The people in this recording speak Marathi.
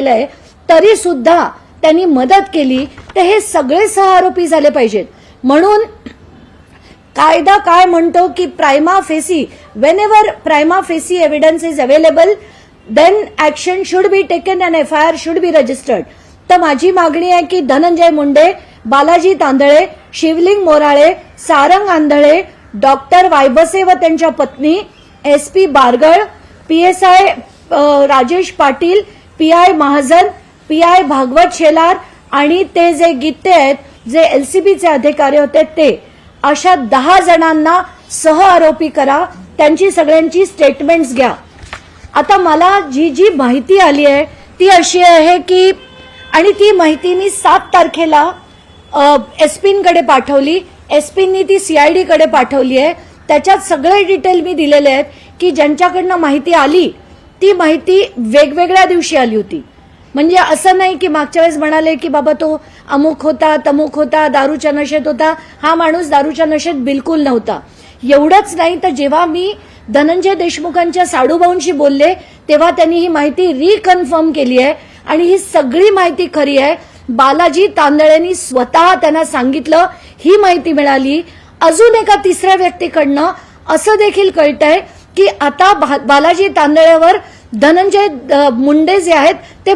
केलंय तरी सुद्धा त्यांनी मदत केली, तर हे सगळे सहआरोपी झाले पाहिजेत. म्हणून कायदा काय म्हणतो की prima facie, whenever prima facie evidence is available then action should be taken and FIR should be registered. तर माझी मागणी आहे की धनंजय मुंडे, बालाजी तांदळे, शिवलिंग मोराळे, सारंग आंधळे, डॉक्टर वायबसे व त्यांच्या पत्नी, SP Bargal, PSI Rajesh Patil, PI Mahajan, PI Bhagwat Shelar आणि ते जे गीते आहेत, जे LCBचे अधिकारी होते ते, अशा 10 जणांना सहआरोपी करा. त्यांची सगळ्यांची स्टेटमेंट्स घ्या. आता मला जी माहिती आली आहे ती अशी आहे की, आणि ती माहिती मी 7 तारखेला एसपींकडे पाठवली, एसपींनी ती CID कडे पाठवली आहे. त्याच्यात सगळे डिटेल मी दिलेले आहेत की ज्यांच्याकडनं माहिती आली ती माहिती वेगवेगळ्या दिवशी आली होती. म्हणजे असं नाही की मागच्या वेळेस म्हणाले की बाबा तो अमुक होता, तमुक होता, दारूच्या नशेत होता. हा माणूस दारूच्या नशेत बिलकुल नव्हता. एवढंच नाही तर जेव्हा मी धनंजय देशमुखांच्या साडूभाऊंशी बोलले तेव्हा त्यांनी ही माहिती रिकन्फर्म केली आहे आणि ही सगळी माहिती खरी आहे. बालाजी तांदळेंनी स्वतः त्यांना सांगितलं, ही माहिती मिळाली. अजून एका तिसऱ्या व्यक्तीकडनं असं देखील कळतंय की आता बालाजी तांदळेवर धनंजय मुंडे जे आहेत ते